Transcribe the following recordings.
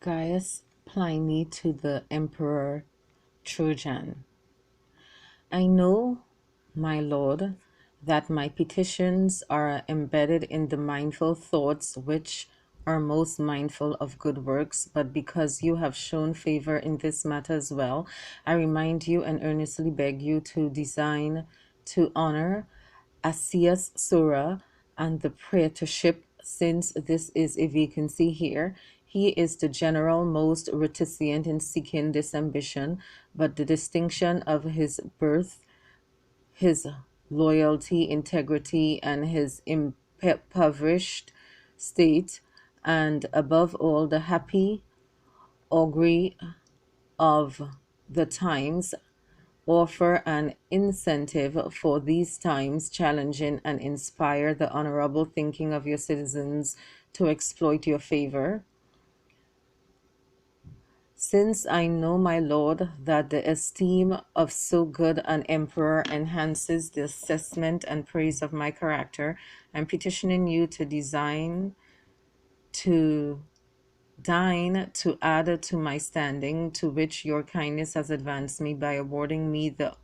Gaius Pliny to the Emperor Trojan. I know, my lord, that my petitions are embedded in the mindful thoughts which are most mindful of good works, but because you have shown favor in this matter as well, I remind you and earnestly beg you to design to honor Asias Sura and the praetorship, since this is a vacancy here. He is the general most reticent in seeking this ambition, but the distinction of his birth, his loyalty, integrity, and his impoverished state, and above all, the happy augury of the times offer an incentive for these times, challenging and inspire the honorable thinking of your citizens to exploit your favor. Since I know, my lord, that the esteem of so good an emperor enhances the assessment and praise of my character, I'm petitioning you to to to add to my standing, to which your kindness has advanced me by awarding me the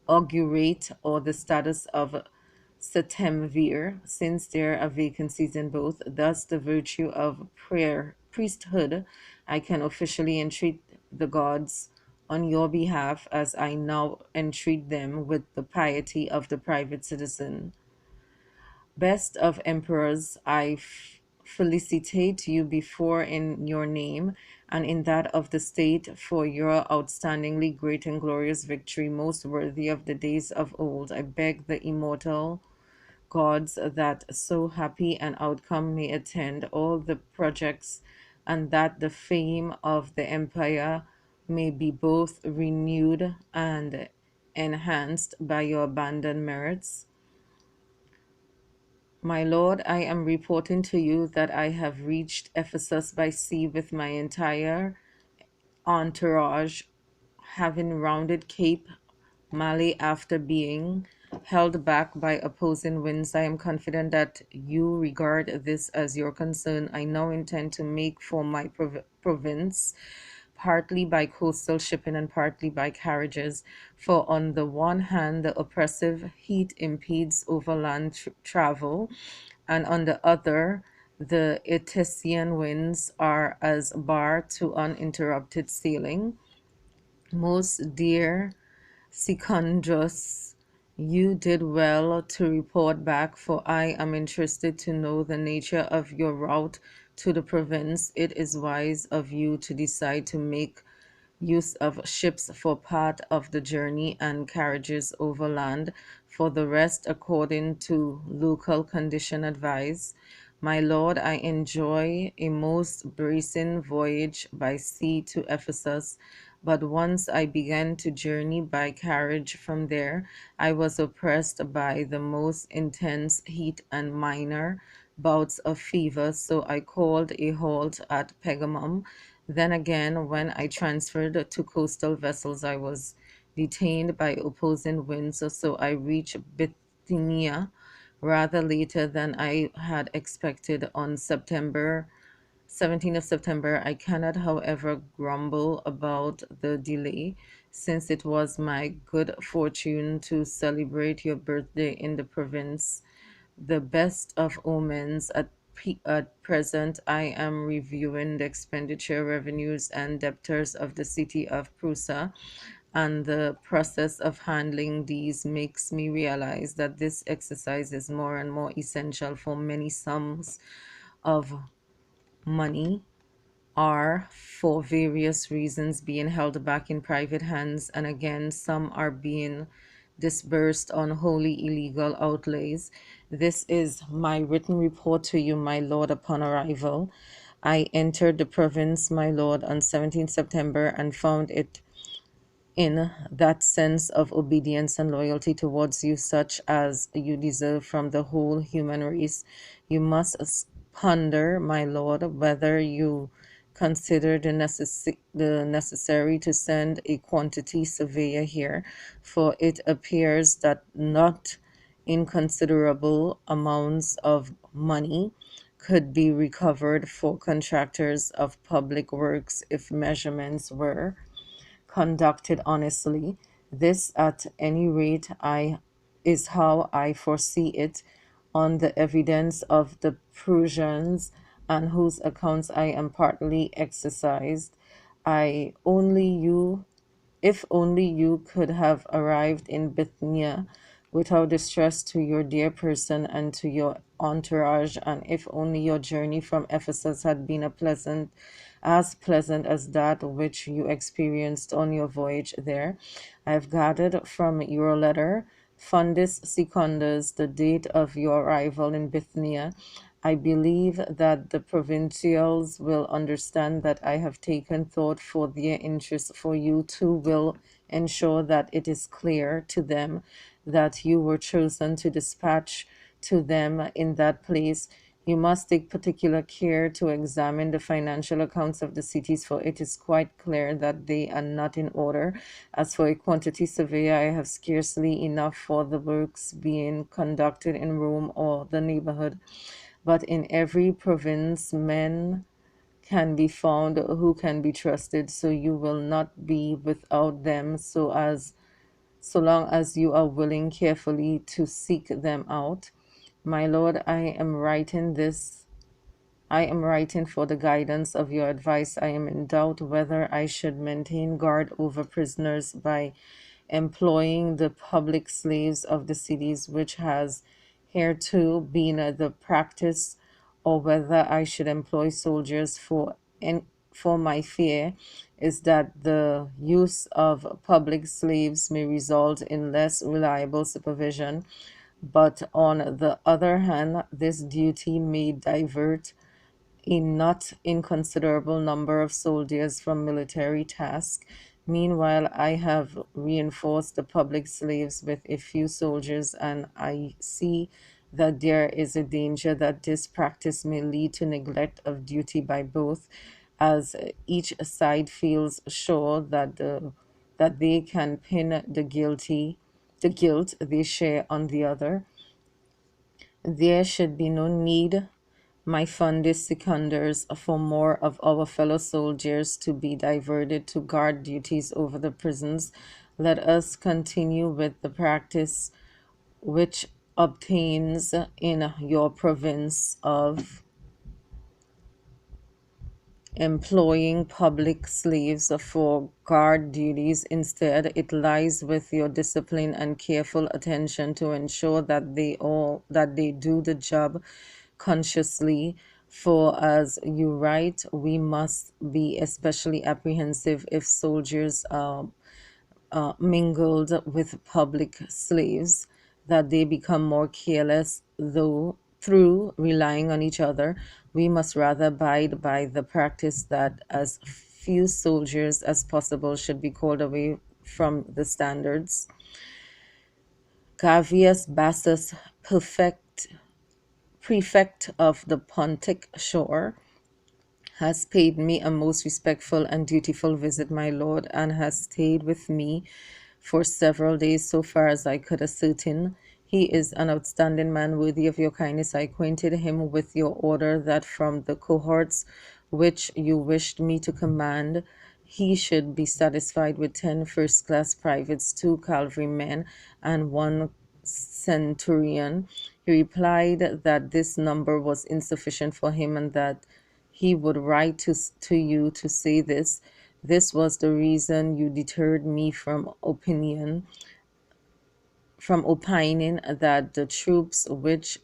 augurate or the status of septemvir, since there are vacancies in both. Thus, the virtue of priesthood, I can officially entreat the gods on your behalf, as I now entreat them with the piety of the private citizen. Best of emperors, I felicitate you before in your name and in that of the state for your outstandingly great and glorious victory, most worthy of the days of old. I beg the immortal gods that so happy an outcome may attend all the projects, and that the fame of the empire may be both renewed and enhanced by your abandoned merits. My lord, I am reporting to you that I have reached Ephesus by sea with my entire entourage, having rounded Cape Mali after being held back by opposing winds. I am confident that you regard this as your concern. I now intend to make for my province, partly by coastal shipping and partly by carriages. For on the one hand, the oppressive heat impedes overland travel, and on the other, the Etesian winds are as bar to uninterrupted sailing. Most dear Secundus, you did well to report back, for I am interested to know the nature of your route to the province. It is wise of you to decide to make use of ships for part of the journey and carriages overland for the rest according to local condition advice. My lord, I enjoy a most bracing voyage by sea to Ephesus, but once I began to journey by carriage from there, I was oppressed by the most intense heat and minor bouts of fever, so I called a halt at Pegamum. Then again, when I transferred to coastal vessels, I was detained by opposing winds, so I reached Bithynia rather later than I had expected on September 17th of September. I cannot, however, grumble about the delay, since it was my good fortune to celebrate your birthday in the province. The best of omens. At present, I am reviewing the expenditure, revenues, and debtors of the city of Prusa, and the process of handling these makes me realize that this exercise is more and more essential, for many sums of money are, for various reasons, being held back in private hands, and again, some are being disbursed on wholly illegal outlays. This is my written report to you, my lord, upon arrival. I entered the province, my lord, on 17th September and found it in that sense of obedience and loyalty towards you, such as you deserve from the whole human race. You must ponder, my lord, whether you consider the necessary to send a quantity surveyor here, for it appears that not inconsiderable amounts of money could be recovered for contractors of public works if measurements were conducted honestly. This, at any rate, I is how I foresee it, on the evidence of the Prussians, and whose accounts I am partly exercised. I only you If only you could have arrived in Bithynia without distress to your dear person and to your entourage, and if only your journey from Ephesus had been as pleasant as that which you experienced on your voyage there. I have gathered from your letter, Fundus Secundus, the date of your arrival in Bithynia. I believe that the provincials will understand that I have taken thought for their interest, for you too will ensure that it is clear to them that you were chosen to dispatch to them in that place. You must take particular care to examine the financial accounts of the cities, for it is quite clear that they are not in order. As for a quantity severe, I have scarcely enough for the works being conducted in Rome or the neighborhood. But in every province men can be found who can be trusted, so you will not be without them, so long as you are willing carefully to seek them out. My lord, I am writing for the guidance of your advice. I am in doubt whether I should maintain guard over prisoners by employing the public slaves of the cities, which has hereto been the practice, or whether I should employ soldiers, for my fear is that the use of public slaves may result in less reliable supervision. But on the other hand, this duty may divert a not inconsiderable number of soldiers from military tasks. Meanwhile, I have reinforced the public slaves with a few soldiers, and I see that there is a danger that this practice may lead to neglect of duty by both, as each side feels sure that they can pin the guilt they share on the other. There should be no need, my fundus secunders, for more of our fellow soldiers to be diverted to guard duties over the prisons. Let us continue with the practice which obtains in your province of employing public slaves for guard duties. Instead, it lies with your discipline and careful attention to ensure that they do the job consciously. For as you write, we must be especially apprehensive if soldiers mingled with public slaves, that they become more careless, though through relying on each other. We must rather abide by the practice that as few soldiers as possible should be called away from the standards. Gavius Bassus, prefect of the Pontic shore, has paid me a most respectful and dutiful visit, my lord, and has stayed with me for several days, so far as I could ascertain. He is an outstanding man, worthy of your kindness. I acquainted him with your order that from the cohorts which you wished me to command, he should be satisfied with 10 first-class privates, 2 cavalrymen, and 1 centurion. He replied that this number was insufficient for him, and that he would write to you to say this. This was the reason you deterred me from opining that the troops which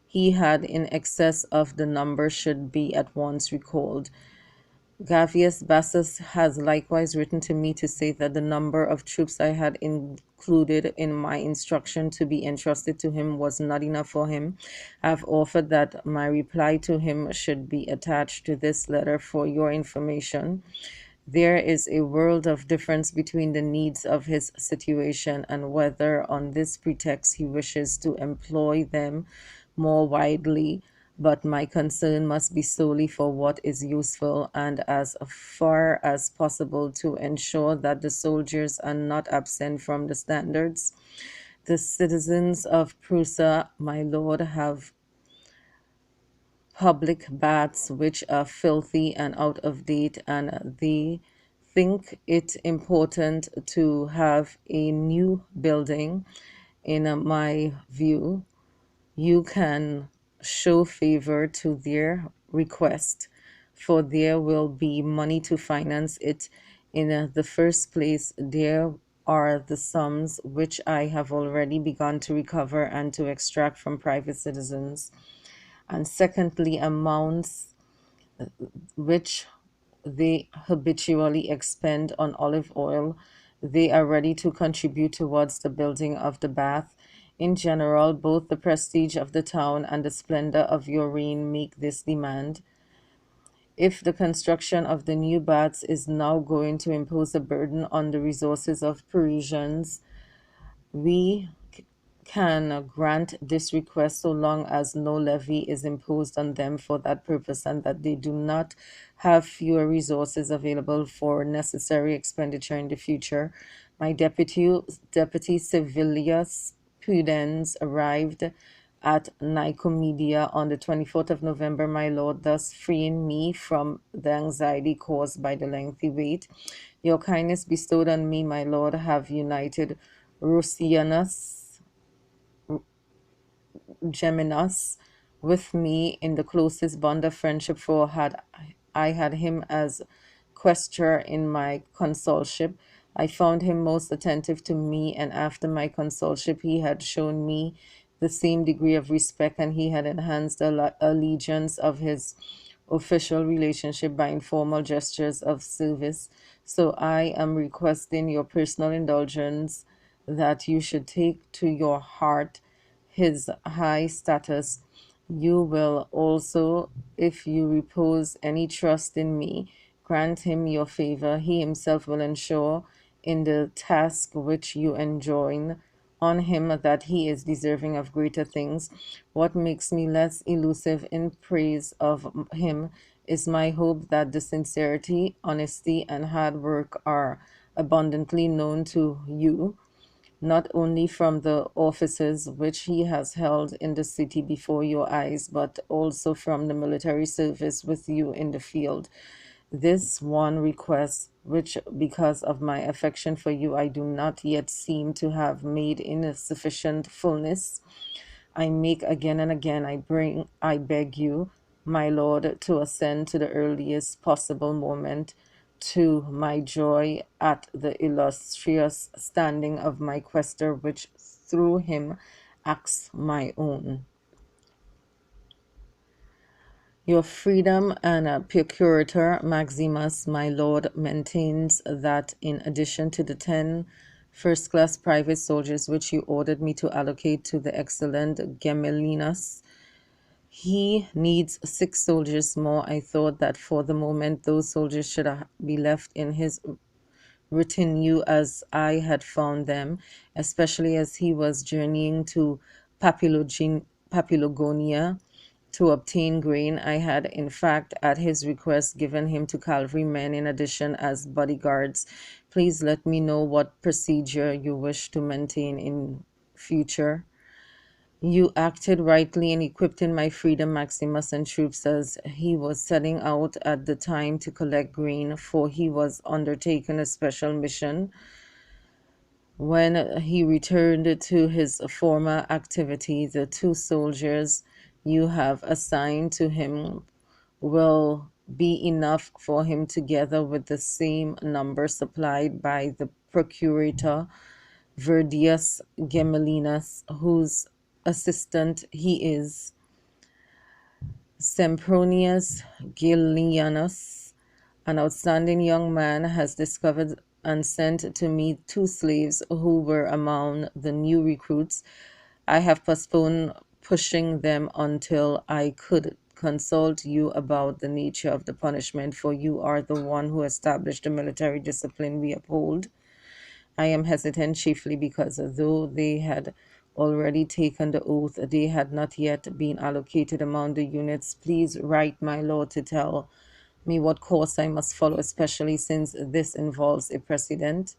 he had in excess of the number should be at once recalled. Gavius Bassus has likewise written to me to say that the number of troops I had included in my instruction to be entrusted to him was not enough for him. I have offered that my reply to him should be attached to this letter for your information. There is a world of difference between the needs of his situation and whether on this pretext he wishes to employ them more widely, but my concern must be solely for what is useful, and as far as possible to ensure that the soldiers are not absent from the standards. The citizens of Prusa, my lord, have public baths which are filthy and out of date, and they think it important to have a new building. In my view, you can show favor to their request, for there will be money to finance it. In the first place, there are the sums which I have already begun to recover and to extract from private citizens, and secondly, amounts which they habitually expend on olive oil, they are ready to contribute towards the building of the bath. In general, both the prestige of the town and the splendor of your reign make this demand. If the construction of the new baths is now going to impose a burden on the resources of Parisians, we can grant this request so long as no levy is imposed on them for that purpose, and that they do not have fewer resources available for necessary expenditure in the future. My deputy Civilius Pudens arrived at Nicomedia on the 24th of November, my lord, thus freeing me from the anxiety caused by the lengthy wait. Your kindness bestowed on me, my lord, have united Rusianus Geminus with me in the closest bond of friendship, for had I had him as questor in my consulship, I found him most attentive to me, and after my consulship he had shown me the same degree of respect, and he had enhanced the allegiance of his official relationship by informal gestures of service. So I am requesting your personal indulgence that you should take to your heart his high status. You will also, if you repose any trust in me, grant him your favor. He himself will ensure in the task which you enjoin on him that he is deserving of greater things. What makes me less elusive in praise of him is my hope that the sincerity, honesty, and hard work are abundantly known to you, not only from the offices which he has held in the city before your eyes, but also from the military service with you in the field. This one request, which because of my affection for you I do not yet seem to have made in a sufficient fullness, I make again and again. I beg you, my lord, to ascend to the earliest possible moment, to my joy at the illustrious standing of my questor, which through him acts my own. Your freedom and procurator Maximus, my lord, maintains that in addition to the 10 first-class private soldiers which you ordered me to allocate to the excellent Gemellinus, he needs 6 soldiers more. I thought that for the moment those soldiers should be left in his retinue as I had found them, especially as he was journeying to Paphlagonia to obtain grain. I had, in fact, at his request, given him to cavalry men in addition as bodyguards. Please let me know what procedure you wish to maintain in future. You acted rightly in equipping my freedom Maximus and troops as he was setting out at the time to collect grain, for he was undertaking a special mission. When he returned to his former activity, the 2 soldiers you have assigned to him will be enough for him, together with the same number supplied by the procurator Verdius Gemellinus, whose assistant he is. Sempronius Gillianus, an outstanding young man, has discovered and sent to me 2 slaves who were among the new recruits. I have postponed pushing them until I could consult you about the nature of the punishment, for you are the one who established the military discipline we uphold. I am hesitant chiefly because though they had already taken the oath, they had not yet been allocated among the units. Please write, my lord, to tell me what course I must follow, especially since this involves a precedent.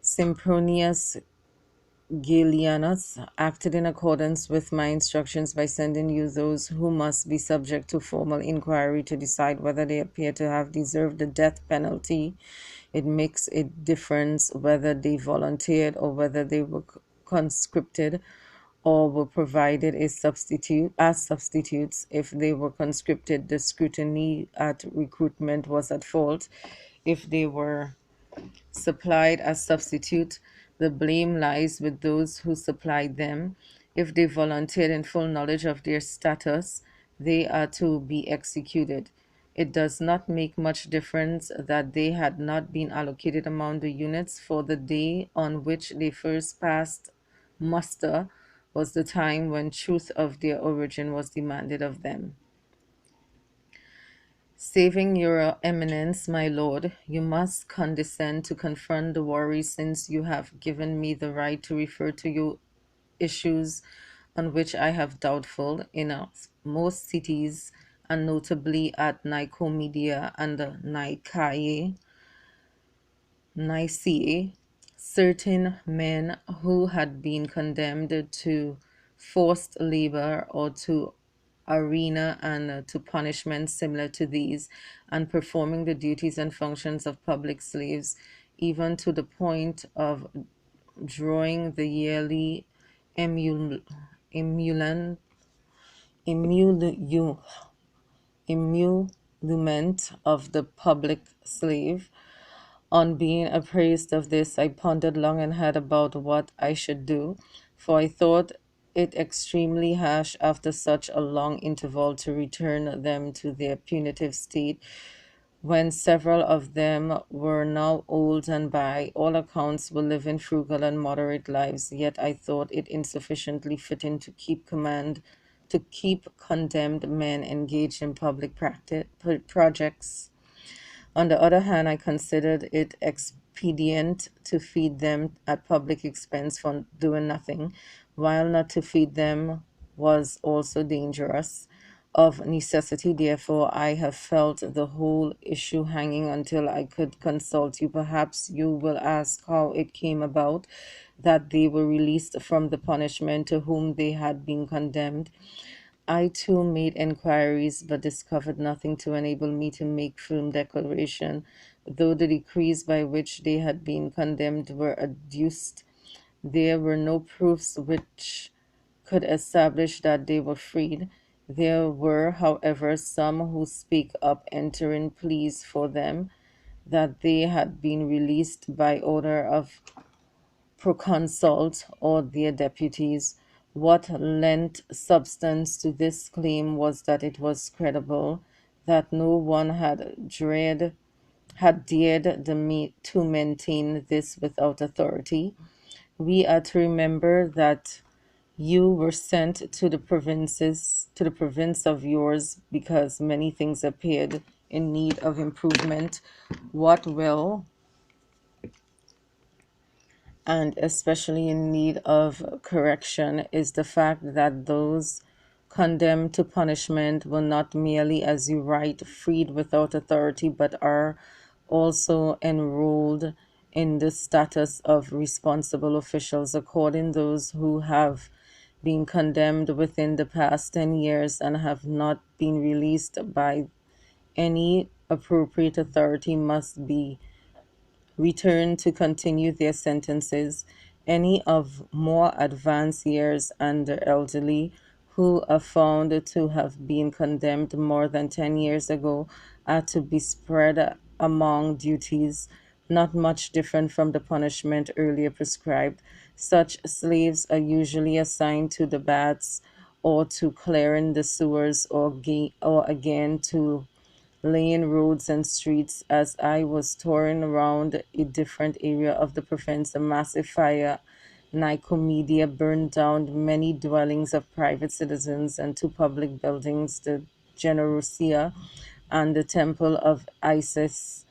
Sempronius Galianus acted in accordance with my instructions by sending you those who must be subject to formal inquiry to decide whether they appear to have deserved the death penalty. It makes a difference whether they volunteered or whether they were conscripted or were provided a substitute as substitutes. If they were conscripted, the scrutiny at recruitment was at fault. If they were supplied as substitute, the blame lies with those who supplied them. If they volunteered in full knowledge of their status, they are to be executed. It does not make much difference that they had not been allocated among the units, for the day on which they first passed muster was the time when truth of their origin was demanded of them. Saving your eminence, my lord, you must condescend to confront the worry, since you have given me the right to refer to you issues on which I have doubtful in most cities, and notably at Nicomedia and Nicaea, certain men who had been condemned to forced labor or to arena and to punishments similar to these, and performing the duties and functions of public slaves, even to the point of drawing the yearly emul- emulant, emulu, emolument of the public slave. On being appraised of this, I pondered long and hard about what I should do, for I thought it extremely harsh after such a long interval to return them to their punitive state, when several of them were now old and by all accounts were living frugal and moderate lives. Yet I thought it insufficiently fitting to keep condemned men engaged in public projects. On the other hand, I considered it expedient to feed them at public expense for doing nothing, while not to feed them was also dangerous. Of necessity, therefore, I have felt the whole issue hanging until I could consult you. Perhaps you will ask how it came about that they were released from the punishment to whom they had been condemned. I too made enquiries, but discovered nothing to enable me to make firm declaration. Though the decrees by which they had been condemned were adduced, there were no proofs which could establish that they were freed. There were, however, some who speak up entering pleas for them that they had been released by order of proconsuls or their deputies. What lent substance to this claim was that it was credible that no one had dared to maintain this without authority. We are to remember that you were sent to the province of yours, because many things appeared in need of improvement. What will and especially in need of correction is the fact that those condemned to punishment were not merely, as you write, freed without authority, but are also enrolled in the status of responsible officials, according those who have been condemned within the past 10 years and have not been released by any appropriate authority must be return to continue their sentences. Any of more advanced years and the elderly who are found to have been condemned more than 10 years ago are to be spread among duties not much different from the punishment earlier prescribed. Such slaves are usually assigned to the baths or to clearing the sewers, or again to laying roads and streets. As I was touring around a different area of the province, a massive fire, Nicomedia, burned down many dwellings of private citizens and two public buildings, the Generosia and the Temple of Isis.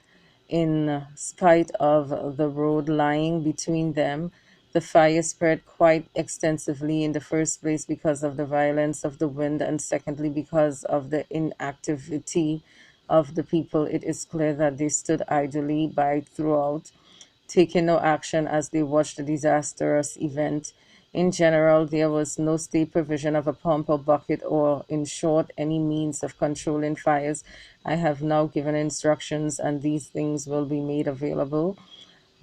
In spite of the road lying between them, the fire spread quite extensively, in the first place because of the violence of the wind, and secondly because of the inactivity of the people. It is clear that they stood idly by throughout. taking no action as they watched the disastrous event. In general, there was no state provision of a pump or bucket, or, in short, any means of controlling fires. I have now given instructions, and these things will be made available.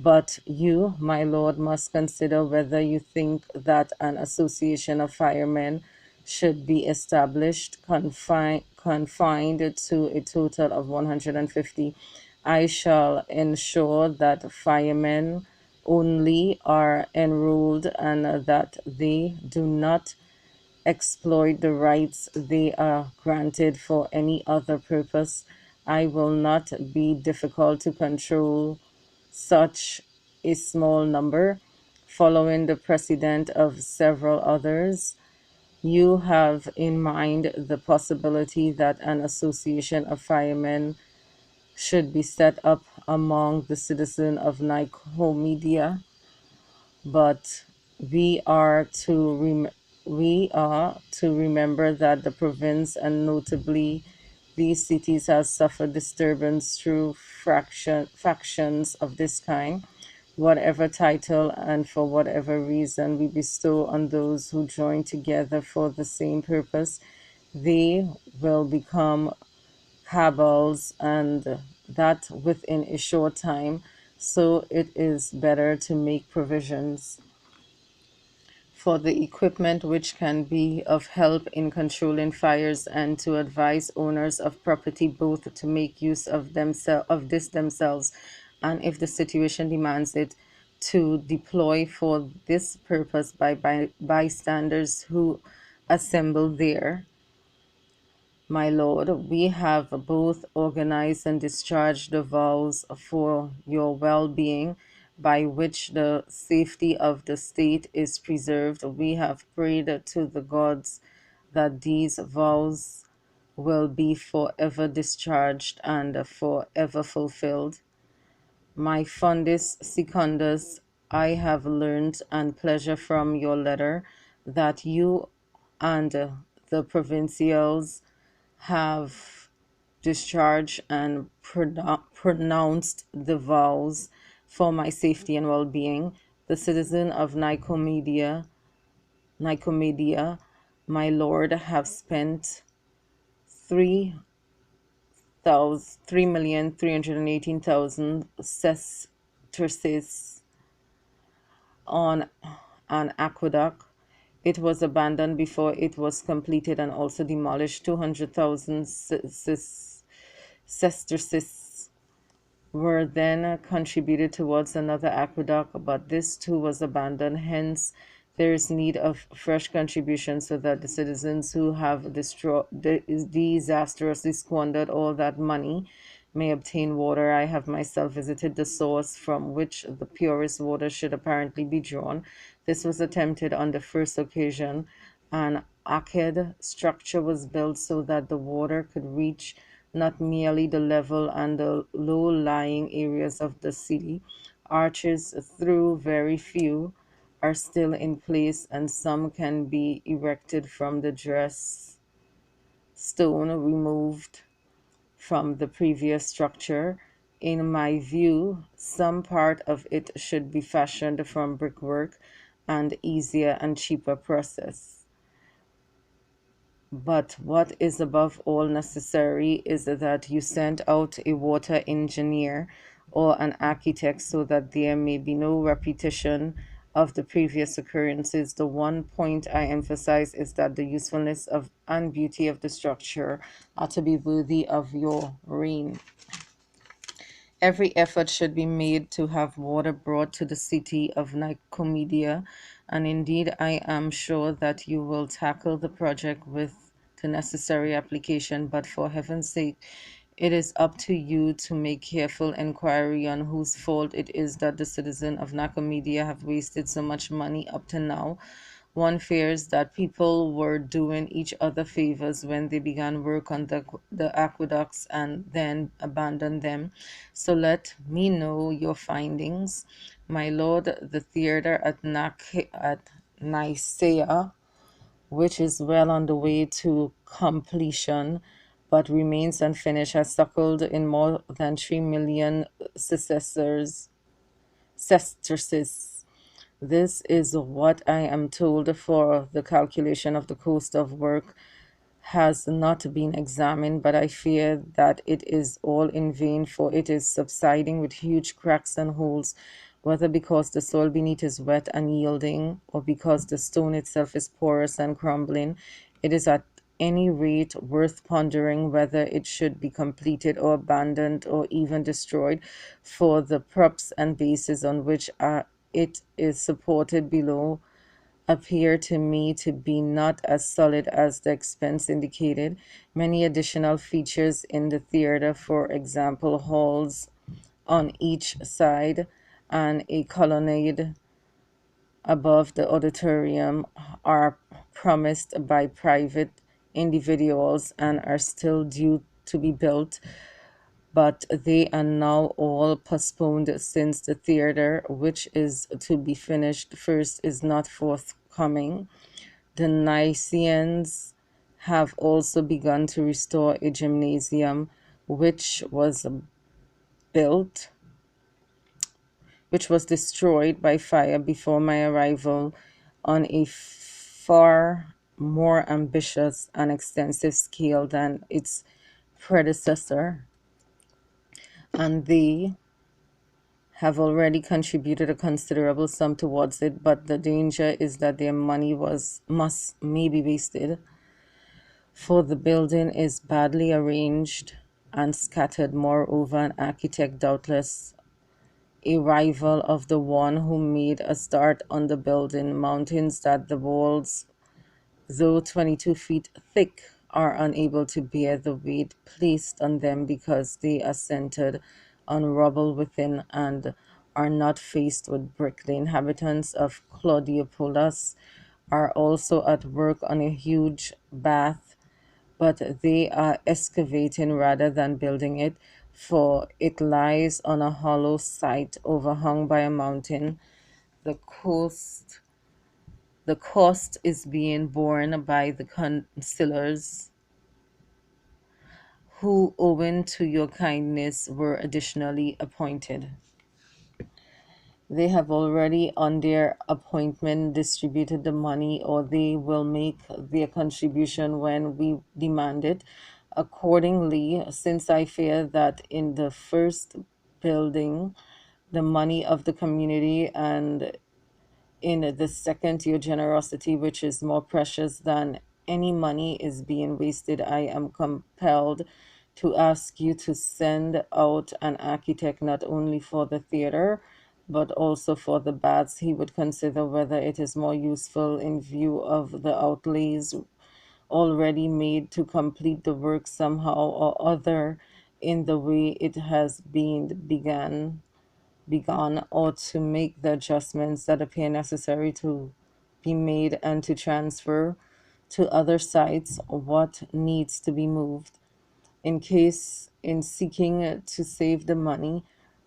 But you, my lord, must consider whether you think that an association of firemen should be established, confined to a total of 150. I shall ensure that firemen only are enrolled, and that they do not exploit the rights they are granted for any other purpose. I will not be difficult to control such a small number. Following the precedent of several others, you have in mind the possibility that an association of firemen should be set up among the citizens of Nicomedia, but we are to remember that the province, and notably these cities, has suffered disturbance through factions of this kind. Whatever title and for whatever reason we bestow on those who join together for the same purpose, they will become cabals, and that within a short time. So it is better to make provisions for the equipment which can be of help in controlling fires, and to advise owners of property both to make use of this themselves, and if the situation demands it, to deploy for this purpose bystanders who assemble there. My lord, we have both organized and discharged the vows for your well being, by which the safety of the state is preserved. We have prayed to the gods that these vows will be forever discharged and forever fulfilled. My fundus secundus, I have learned and pleasure from your letter that you and the provincials have discharged and pronounced the vows for my safety and well-being. The citizen of Nicomedia, my lord, have spent 3,318,000 sesterces on an aqueduct. It was abandoned before it was completed and also demolished. 200,000 sesterces were then contributed towards another aqueduct, but this too was abandoned. Hence, there is need of fresh contributions so that the citizens who have disastrously squandered all that money may obtain water. I have myself visited the source from which the purest water should apparently be drawn. This was attempted on the first occasion. An arcade structure was built so that the water could reach not merely the level and the low-lying areas of the city. Arches, through very few, are still in place, and some can be erected from the dress stone removed from the previous structure. In my view, some part of it should be fashioned from brickwork, and easier and cheaper process. But what is above all necessary is that you send out a water engineer or an architect so that there may be no repetition of the previous occurrences. The one point I emphasize is that the usefulness of and beauty of the structure are to be worthy of your reign. Every effort should be made to have water brought to the city of Nicomedia, and indeed I am sure that you will tackle the project with the necessary application, but for heaven's sake, it is up to you to make careful inquiry on whose fault it is that the citizens of Nicomedia have wasted so much money up to now. One fears that people were doing each other favors when they began work on the aqueducts and then abandoned them. So let me know your findings. My lord, the theater at Nicaea, which is well on the way to completion but remains unfinished, has suckled in more than 3 million successors sesterces. This is what I am told, for the calculation of the cost of work has not been examined, but I fear that it is all in vain, for it is subsiding with huge cracks and holes, whether because the soil beneath is wet and yielding, or because the stone itself is porous and crumbling. It is at any rate worth pondering whether it should be completed or abandoned or even destroyed, for the props and bases on which it is supported below appear to me to be not as solid as the expense indicated. Many additional features in the theater, for example, halls on each side and a colonnade above the auditorium, are promised by private individuals and are still due to be built, but they are now all postponed since the theater, which is to be finished first, is not forthcoming. The Nicaeans have also begun to restore a gymnasium which was built, which was destroyed by fire before my arrival, on a far more ambitious and extensive scale than its predecessor, and they have already contributed a considerable sum towards it, but the danger is that their money was must may be wasted, for the building is badly arranged and scattered. Moreover, an architect, doubtless a rival of the one who made a start on the building, mountains that the walls, though 22 feet thick, are unable to bear the weight placed on them because they are centered on rubble within and are not faced with brick. The inhabitants of Claudiopolis are also at work on a huge bath, but they are excavating rather than building it, for it lies on a hollow site overhung by a mountain. The cost is being borne by the councillors, who, owing to your kindness, were additionally appointed. They have already, on their appointment, distributed the money, or they will make their contribution when we demand it. Accordingly, since I fear that in the first building, the money of the community, and in the second, your generosity, which is more precious than any money, is being wasted, I am compelled to ask you to send out an architect not only for the theater but also for the baths. He would consider whether it is more useful, in view of the outlays already made, to complete the work somehow or other in the way it has been begun, or to make the adjustments that appear necessary to be made, and to transfer to other sites what needs to be moved. In case, in seeking to save the money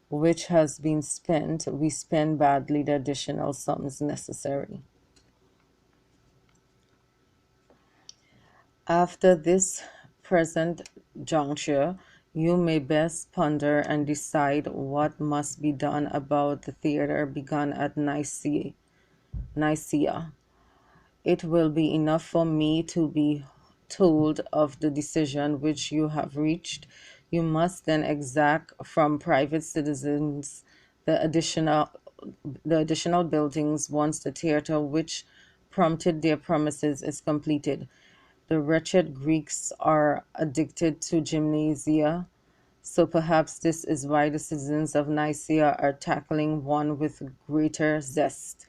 which has been spent, we spend badly the additional sums necessary. After this present juncture, you may best ponder and decide what must be done about the theater begun at Nicaea. It will be enough for me to be told of the decision which you have reached. You must then exact from private citizens the additional the additional buildings once the theater which prompted their promises is completed. The wretched Greeks are addicted to gymnasia, so perhaps this is why the citizens of Nicaea are tackling one with greater zest.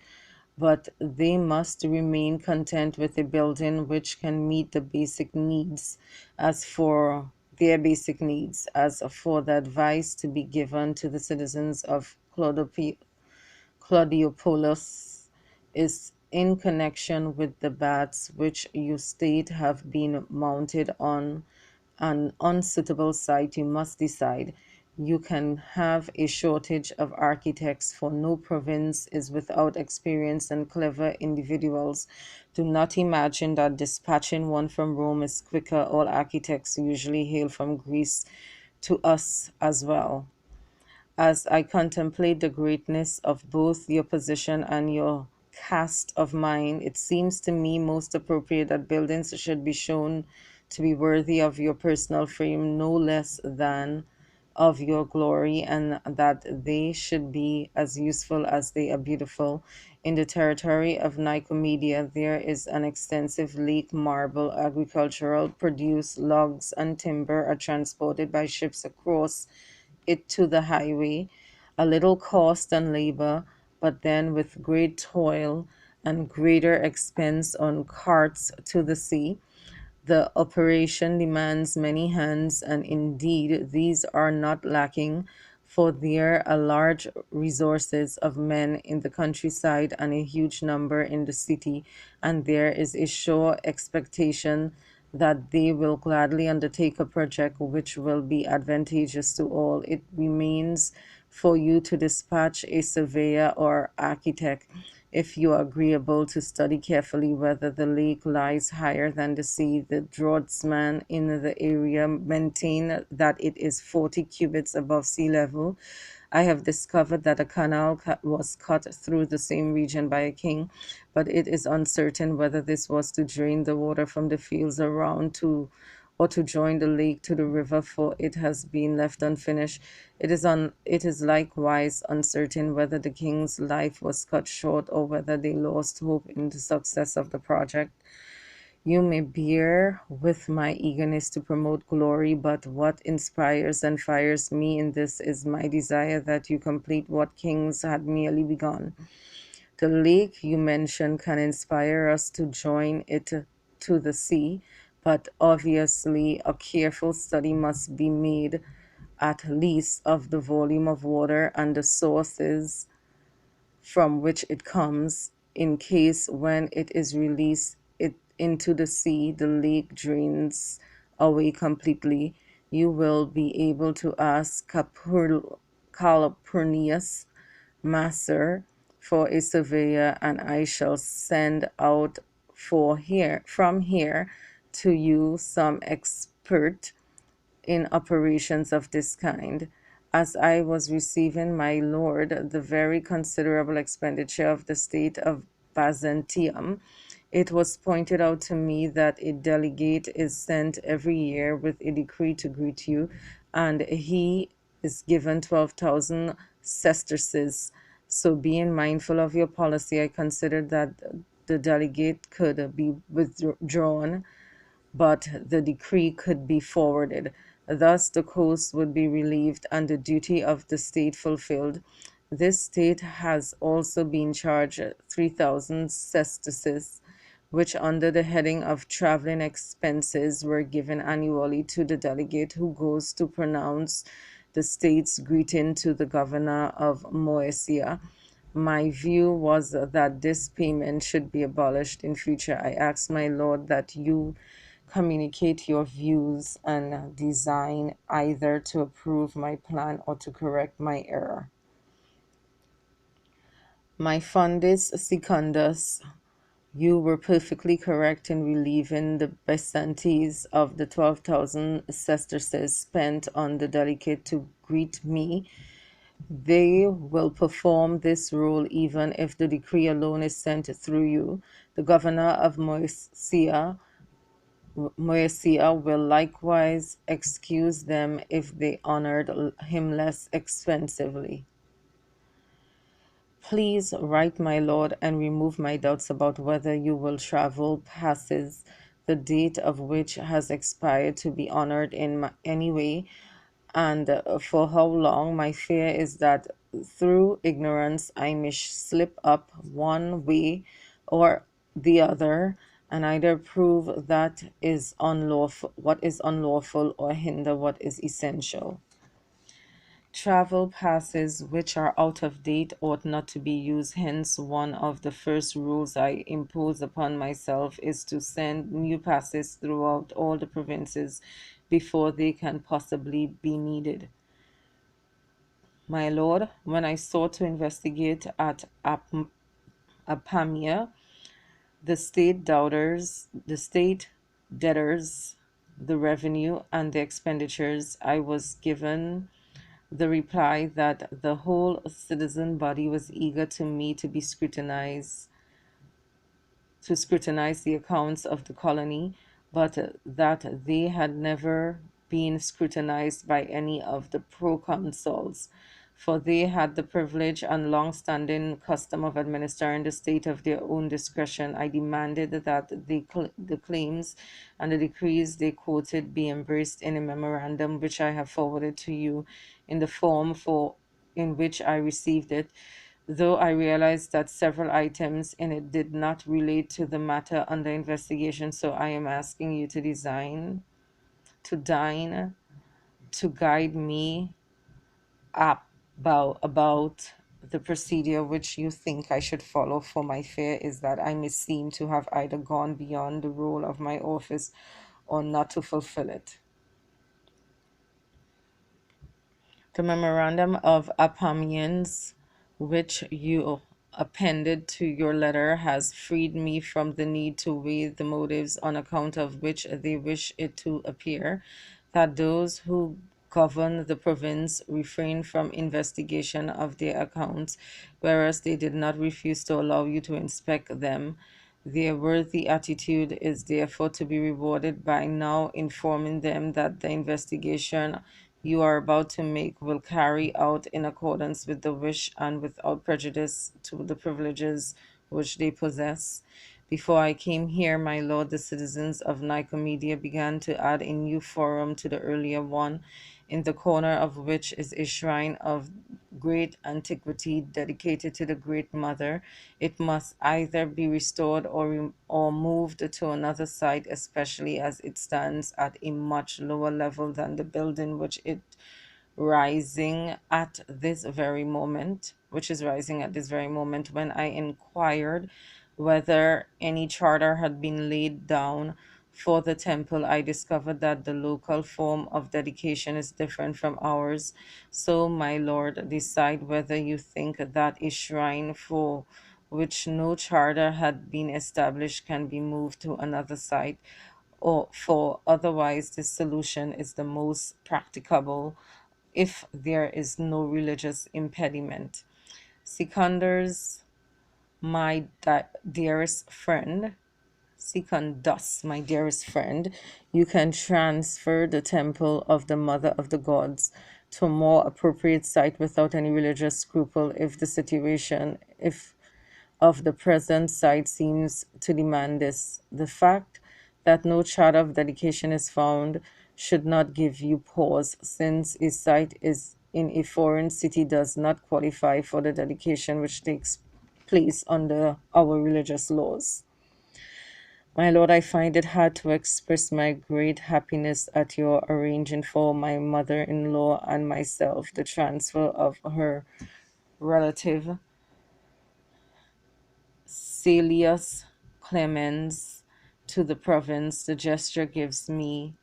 But they must remain content with a building which can meet the basic needs, as for their basic needs, as for the advice to be given to the citizens of Claudiopolis is in connection with the baths which you state have been mounted on an unsuitable site. You must decide. You can have a shortage of architects, for no province is without experienced and clever individuals. Do not imagine that dispatching one from Rome is quicker. All architects usually hail from Greece to us as well. As I contemplate the greatness of both your position and your cast of mind, it seems to me most appropriate that buildings should be shown to be worthy of your personal frame no less than of your glory, and that they should be as useful as they are beautiful. In the territory of Nicomedia, there is an extensive lake marble agricultural produce. Logs and timber are transported by ships across it to the highway, a little cost and labor, but then with great toil and greater expense on carts to the sea. The operation demands many hands, and indeed these are not lacking, for there are large resources of men in the countryside and a huge number in the city, and there is a sure expectation that they will gladly undertake a project which will be advantageous to all. It remains for you to dispatch a surveyor or architect, if you are agreeable, to study carefully whether the lake lies higher than the sea. The draughtsman in the area maintain that it is 40 cubits above sea level. I have discovered that a canal was cut through the same region by a king, but it is uncertain whether this was to drain the water from the fields around to or to join the lake to the river, for it has been left unfinished. It is likewise uncertain whether the king's life was cut short or whether they lost hope in the success of the project. You may bear with my eagerness to promote glory, but what inspires and fires me in this is my desire that you complete what kings had merely begun. The lake you mention can inspire us to join it to the sea, but obviously a careful study must be made at least of the volume of water and the sources from which it comes, in case when it is released into the sea, the lake drains away completely. You will be able to ask Calpurnius Master for a surveyor, and I shall send out from here to you some expert in operations of this kind. As I was receiving, my lord, the very considerable expenditure of the state of Byzantium, it was pointed out to me that a delegate is sent every year with a decree to greet you, and he is given 12,000 sesterces. So, being mindful of your policy, I considered that the delegate could be withdrawn, but the decree could be forwarded. Thus, the coast would be relieved and the duty of the state fulfilled. This state has also been charged 3,000 sesterces, which, under the heading of traveling expenses, were given annually to the delegate who goes to pronounce the state's greeting to the governor of Moesia. My view was that this payment should be abolished in future. I ask my lord that you communicate your views and design either to approve my plan or to correct my error. My fundus secundus, you were perfectly correct in relieving the Besantes of the 12,000 sesterces spent on the delegate to greet me. They will perform this role even if the decree alone is sent through you. The governor of Moesia will likewise excuse them if they honored him less expensively. Please write, my lord, and remove my doubts about whether you will travel passes, the date of which has expired, to be honored in any way, and for how long. My fear is that through ignorance I may slip up one way or the other, and either prove what is unlawful, or hinder what is essential. Travel passes which are out of date ought not to be used. Hence, one of the first rules I impose upon myself is to send new passes throughout all the provinces before they can possibly be needed. My lord, when I sought to investigate at Apamia the state debtors, the revenue, and the expenditures, I was given the reply that the whole citizen body was eager to me to scrutinize the accounts of the colony, but that they had never been scrutinized by any of the proconsuls, for they had the privilege and long-standing custom of administering the state of their own discretion. I demanded that the claims and the decrees they quoted be embraced in a memorandum which I have forwarded to you in the form for in which I received it, though I realized that several items in it did not relate to the matter under investigation. So I am asking you to dine, to guide me about the procedure which you think I should follow, for my fear is that I may seem to have either gone beyond the role of my office or not to fulfill it. The memorandum of opinions which you appended to your letter has freed me from the need to weigh the motives on account of which they wish it to appear that those who govern the province refrain from investigation of their accounts, whereas they did not refuse to allow you to inspect them. Their worthy attitude is therefore to be rewarded by now informing them that the investigation you are about to make will carry out in accordance with the wish and without prejudice to the privileges which they possess. Before I came here, my lord, the citizens of Nicomedia began to add a new forum to the earlier one, in the corner of which is a shrine of great antiquity dedicated to the Great Mother. It must either be restored or moved to another site, especially as it stands at a much lower level than the building which is rising at this very moment. When I inquired whether any charter had been laid down for the temple, I discovered that the local form of dedication is different from ours. So, my lord, decide whether you think that a shrine for which no charter had been established can be moved to another site, or for otherwise this solution is the most practicable if there is no religious impediment. Secundus, my dearest friend, Secundus, my dearest friend, you can transfer the temple of the Mother of the Gods to a more appropriate site without any religious scruple if the situation, if of the present site seems to demand this. The fact that no chart of dedication is found should not give you pause, since a site is in a foreign city does not qualify for the dedication which takes place under our religious laws. My lord, I find it hard to express my great happiness at your arranging for my mother in law and myself the transfer of her relative Celius Clemens to the province. The gesture gives me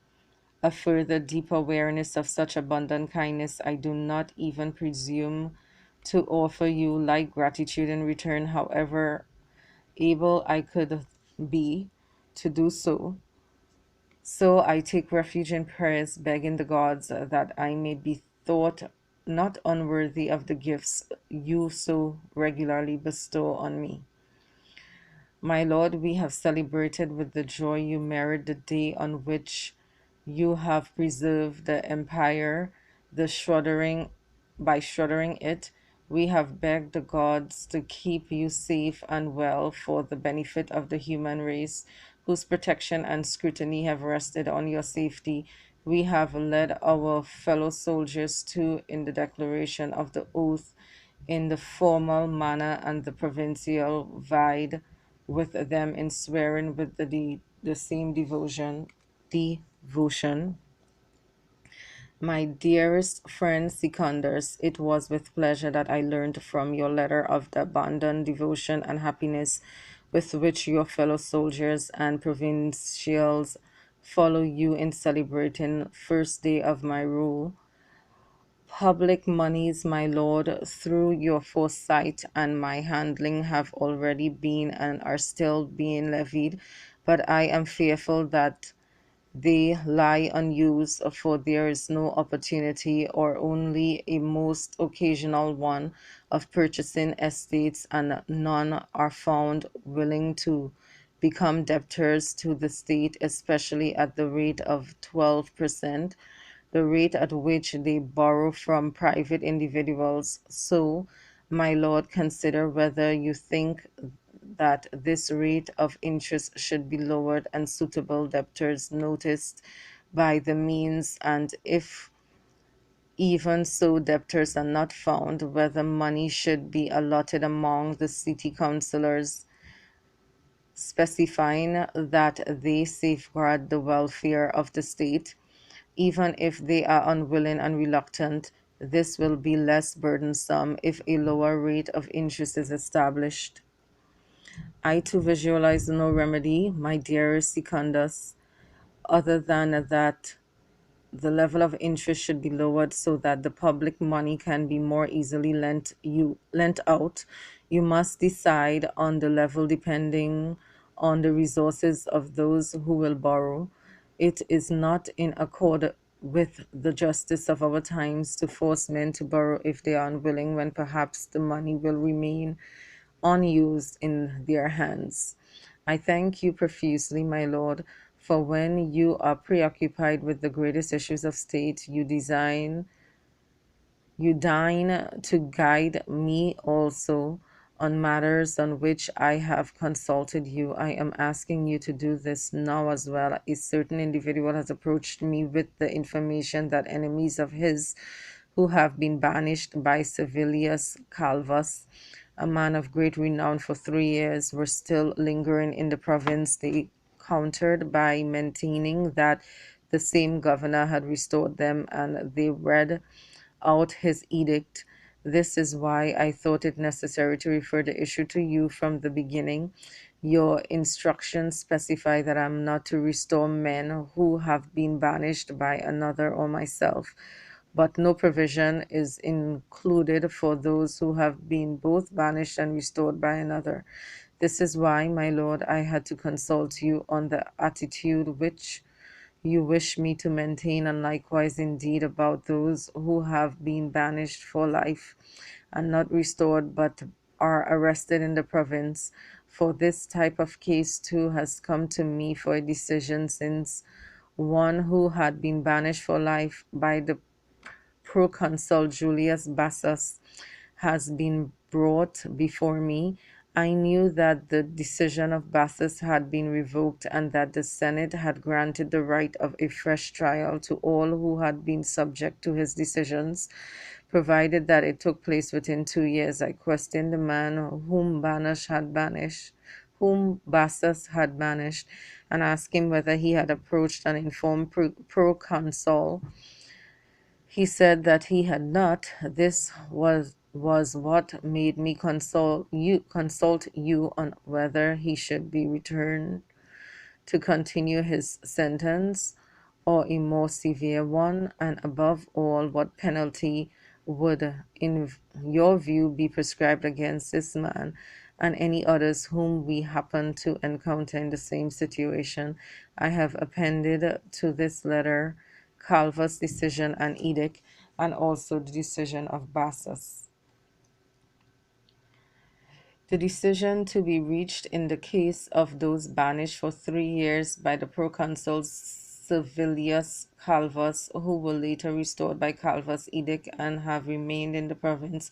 a further deep awareness of such abundant kindness. I do not even presume to offer you like gratitude in return, however able I could be to do so. So I take refuge in prayers, begging the gods that I may be thought not unworthy of the gifts you so regularly bestow on me. My Lord, we have celebrated with the joy you merit the day on which you have preserved the empire, the shuddering by shuddering it. We have begged the gods to keep you safe and well for the benefit of the human race, whose protection and scrutiny have rested on your safety. We have led our fellow soldiers to in the declaration of the oath in the formal manner, and the provincial vied with them in swearing with the same devotion. My dearest friend Secundus, it was with pleasure that I learned from your letter of the abandoned devotion and happiness with which your fellow soldiers and provincials follow you in celebrating first day of my rule. Public moneys, my lord, through your foresight and my handling, have already been and are still being levied, but I am fearful that they lie unused, for there is no opportunity or only a most occasional one of purchasing estates, and none are found willing to become debtors to the state, especially at the rate of 12%, the rate at which they borrow from private individuals. So, my lord, consider whether you think that this rate of interest should be lowered and suitable debtors noticed by the means, and if even so debtors are not found, whether money should be allotted among the city councillors, specifying that they safeguard the welfare of the state. Even if they are unwilling and reluctant, this will be less burdensome if a lower rate of interest is established. I too visualize no remedy, my dear Secundus, other than that the level of interest should be lowered so that the public money can be more easily lent out. You must decide on the level depending on the resources of those who will borrow. It is not in accord with the justice of our times to force men to borrow if they are unwilling, when perhaps the money will remain unused in their hands. I thank you profusely, my lord, for when you are preoccupied with the greatest issues of state, you deign to guide me also on matters on which I have consulted you. I am asking you to do this now as well. A certain individual has approached me with the information that enemies of his who have been banished by Servilius Calvus, a man of great renown for 3 years, were still lingering in the province. They countered by maintaining that the same governor had restored them, and they read out his edict. This is why I thought it necessary to refer the issue to you from the beginning. Your instructions specify that I am not to restore men who have been banished by another or myself, but no provision is included for those who have been both banished and restored by another. This is why, my lord, I had to consult you on the attitude which you wish me to maintain, and likewise indeed about those who have been banished for life and not restored but are arrested in the province. For this type of case too has come to me for a decision, since one who had been banished for life by the proconsul Julius Bassus has been brought before me. I knew that the decision of Bassus had been revoked and that the Senate had granted the right of a fresh trial to all who had been subject to his decisions, provided that it took place within 2 years. I questioned the man whom Bassus had banished, and asked him whether he had approached and informed proconsul. He said that he had not. This was what made me consult you on whether he should be returned to continue his sentence or a more severe one, and above all, what penalty would, in your view, be prescribed against this man and any others whom we happen to encounter in the same situation. I have appended to this letter Calvus' decision and edict, and also the decision of Bassus. The decision to be reached in the case of those banished for 3 years by the proconsul Servilius Calvus, who were later restored by Calvus' edict and have remained in the province,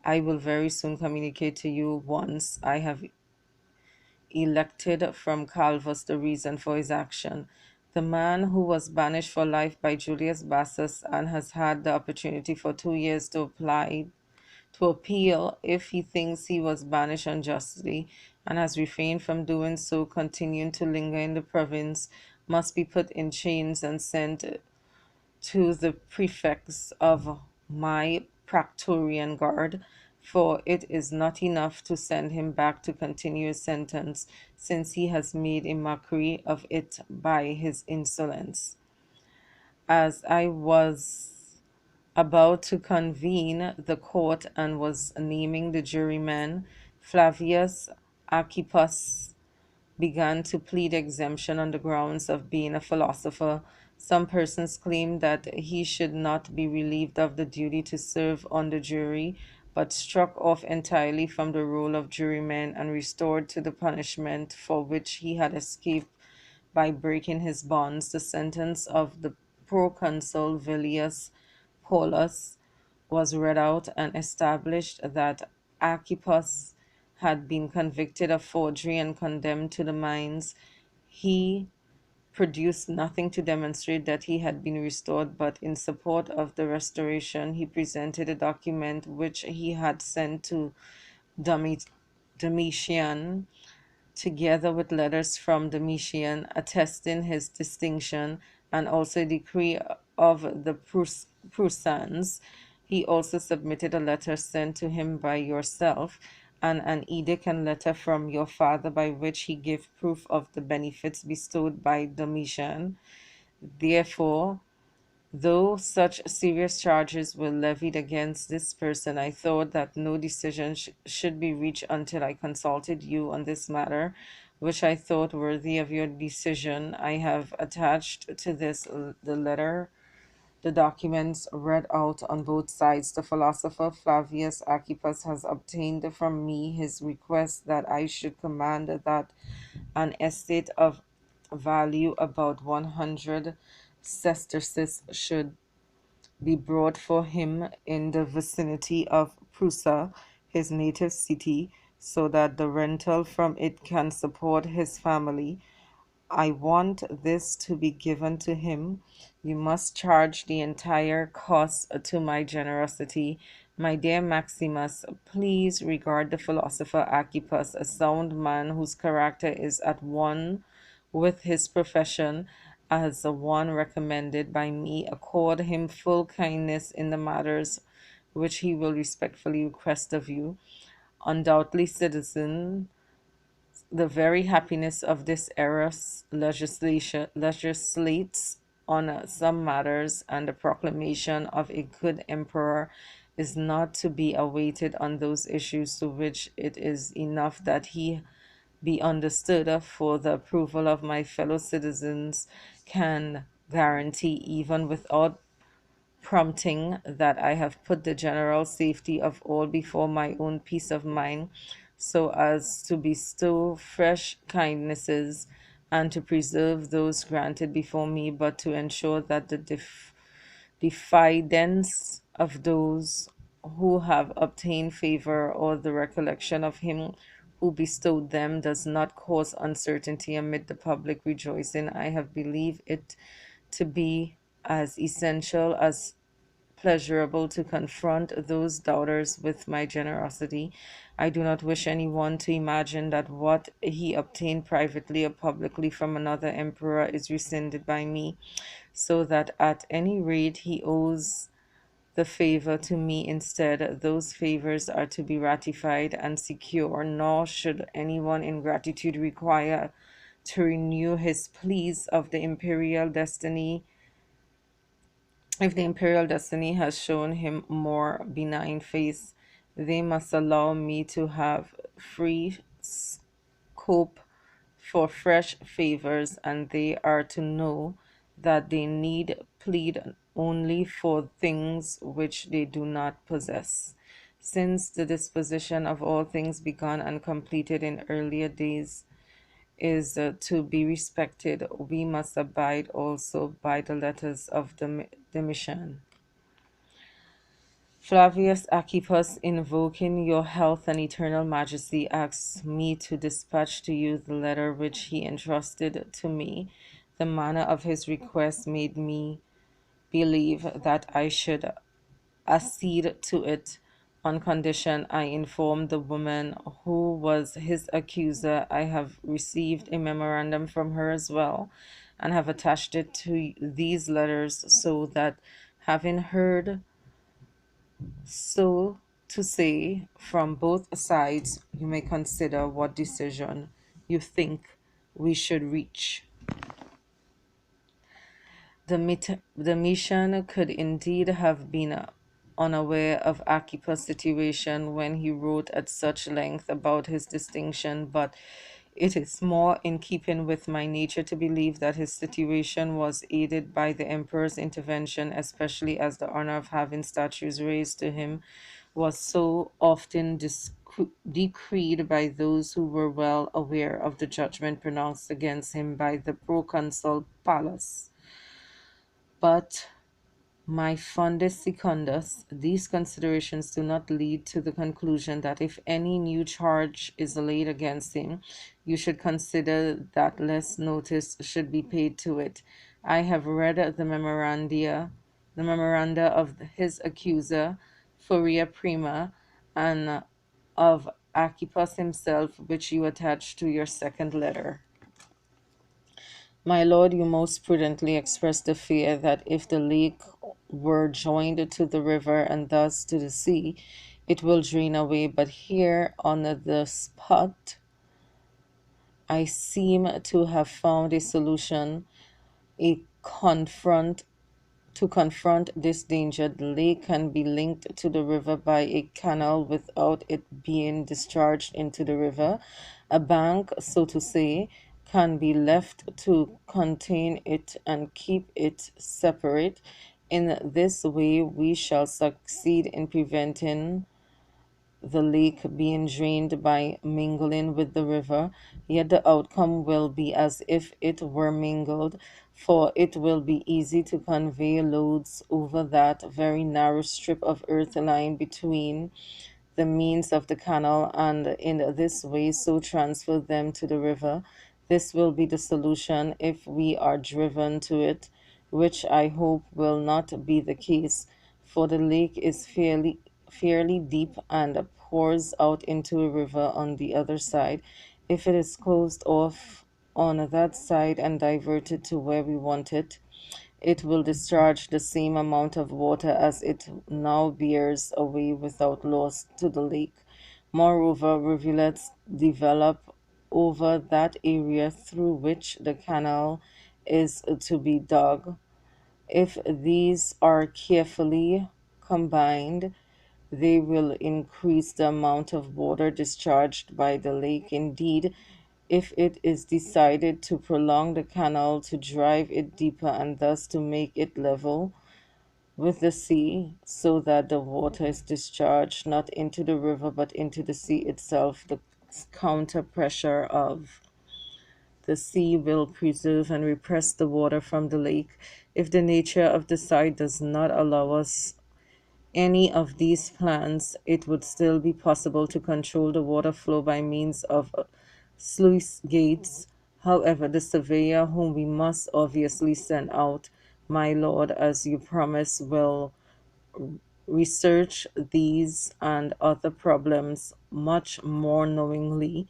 I will very soon communicate to you. Once I have elected from Calvus the reason for his action. The man who was banished for life by Julius Bassus and has had the opportunity for 2 years to appeal if he thinks he was banished unjustly, and has refrained from doing so, continuing to linger in the province, must be put in chains and sent to the prefects of my Praetorian Guard, for it is not enough to send him back to continue his sentence, since he has made a mockery of it by his insolence. As I was about to convene the court and was naming the jurymen, Flavius Archippus began to plead exemption on the grounds of being a philosopher. Some persons claimed that he should not be relieved of the duty to serve on the jury, but struck off entirely from the role of juryman and restored to the punishment for which he had escaped by breaking his bonds. The sentence of the proconsul Villius Paulus was read out and established that Archippus had been convicted of forgery and condemned to the mines. He produced nothing to demonstrate that he had been restored, but in support of the restoration, he presented a document which he had sent to Domitian, together with letters from Domitian attesting his distinction, and also a decree of the Prussians. He also submitted a letter sent to him by yourself, and an edict and letter from your father by which he gave proof of the benefits bestowed by Domitian. Therefore, though such serious charges were levied against this person, I thought that no decision should be reached until I consulted you on this matter, which I thought worthy of your decision. I have attached to this the letter, the documents read out on both sides. The philosopher Flavius Archippus has obtained from me his request that I should command that an estate of value about 100 sesterces should be brought for him in the vicinity of Prusa, his native city, so that the rental from it can support his family. I want this to be given to him. You must charge the entire cost to my generosity. My dear Maximus, please regard the philosopher Archippus, a sound man whose character is at one with his profession, as the one recommended by me. Accord him full kindness in the matters which he will respectfully request of you. Undoubtedly, citizen, the very happiness of this era legislation legislates on some matters, and the proclamation of a good emperor is not to be awaited on those issues to which it is enough that he be understood, for the approval of my fellow citizens can guarantee, even without prompting, that I have put the general safety of all before my own peace of mind, so as to bestow fresh kindnesses and to preserve those granted before me, but to ensure that the diffidence of those who have obtained favor or the recollection of him who bestowed them does not cause uncertainty amid the public rejoicing. I have believed it to be as essential as pleasurable to confront those doubters with my generosity. I do not wish anyone to imagine that what he obtained privately or publicly from another emperor is rescinded by me, so that at any rate he owes the favor to me instead. Those favors are to be ratified and secure, nor should anyone in gratitude require to renew his pleas of the imperial destiny if the imperial destiny has shown him more benign face. They must allow me to have free scope for fresh favors, and they are to know that they need plead only for things which they do not possess. Since the disposition of all things begun and completed in earlier days is to be respected, we must abide also by the letters of the mission. Flavius Archippus, invoking your health and eternal majesty, asks me to dispatch to you the letter which he entrusted to me. The manner of his request made me believe that I should accede to it on condition I informed the woman who was his accuser. I have received a memorandum from her as well, and have attached it to these letters, so that having heard so to say from both sides, you may consider what decision you think we should reach. The mission could indeed have been unaware of Archippus' situation when he wrote at such length about his distinction, but It is more in keeping with my nature to believe that his situation was aided by the emperor's intervention, especially as the honor of having statues raised to him was so often decreed by those who were well aware of the judgment pronounced against him by the proconsul Pallas. But my fondest secundus, these considerations do not lead to the conclusion that if any new charge is laid against him, you should consider that less notice should be paid to it. I have read the memoranda of his accuser, Furia Prima, and of Archippus himself, which you attach to your second letter. My lord, you most prudently expressed the fear that if the lake were joined to the river and thus to the sea, it will drain away. But here on the spot, I seem to have found a solution, a confront to confront this danger. The lake can be linked to the river by a canal without it being discharged into the river. A bank, so to say, can be left to contain it and keep it separate. In this way, we shall succeed in preventing the lake being drained by mingling with the river, yet the outcome will be as if it were mingled, for it will be easy to convey loads over that very narrow strip of earth lying between the means of the canal, and in this way so transfer them to the river. This will be the solution if we are driven to it, which I hope will not be the case, for the lake is fairly deep and pours out into a river on the other side. If it is closed off on that side and diverted to where we want it will discharge the same amount of water as it now bears away without loss to the lake. Moreover, rivulets develop over that area through which the canal is to be dug. If these are carefully combined, they will increase the amount of water discharged by the lake. Indeed, if it is decided to prolong the canal to drive it deeper and thus to make it level with the sea, so that the water is discharged not into the river but into the sea itself, the counter pressure of the sea will preserve and repress the water from the lake. If the nature of the site does not allow us any of these plans, it would still be possible to control the water flow by means of sluice gates. However, the surveyor, whom we must obviously send out, my lord, as you promise, will research these and other problems much more knowingly,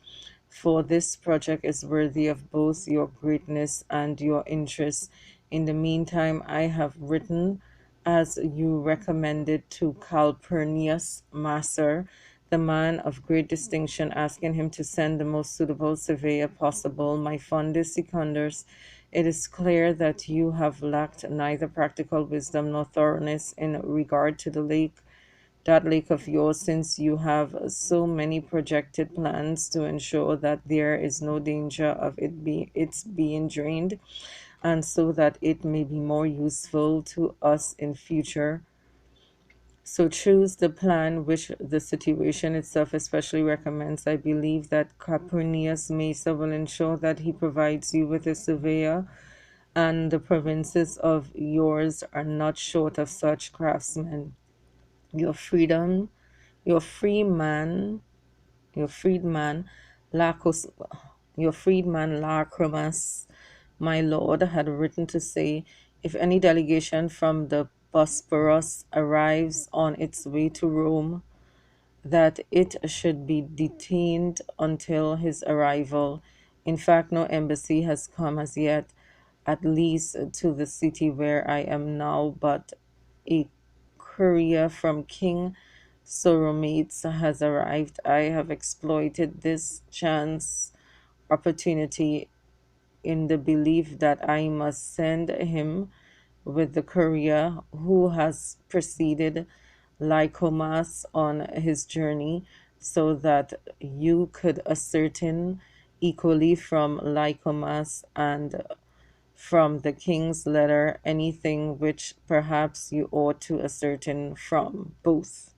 for this project is worthy of both your greatness and your interest. In the meantime, I have written, as you recommended, to Calpurnius Macer, the man of great distinction, asking him to send the most suitable surveyor possible. My fondest seconders, it is clear that you have lacked neither practical wisdom nor thoroughness in regard to the lake, that lake of yours, since you have so many projected plans to ensure that there is no danger of its being drained, and so that it may be more useful to us in future. So choose the plan which the situation itself especially recommends. I believe that Calpurnius Mesa will ensure that he provides you with a surveyor, and the provinces of yours are not short of such craftsmen. Your freedom, your free man, your freedman, Lacus, your freedman Lacrymus, my lord, had written to say, if any delegation from the Bosporus arrives on its way to Rome, that it should be detained until his arrival. In fact, no embassy has come as yet, at least to the city where I am now, but a courier from King Soromates has arrived. I have exploited this chance opportunity in the belief that I must send him with the courier who has preceded Lycomas on his journey, so that you could ascertain equally from Lycomas and from the king's letter anything which perhaps you ought to ascertain from both.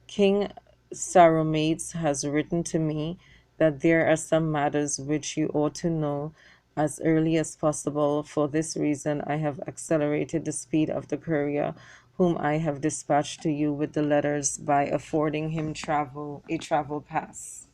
King Saromates has written to me that there are some matters which you ought to know as early as possible. For this reason, I have accelerated the speed of the courier whom I have dispatched to you with the letters by affording him travel pass.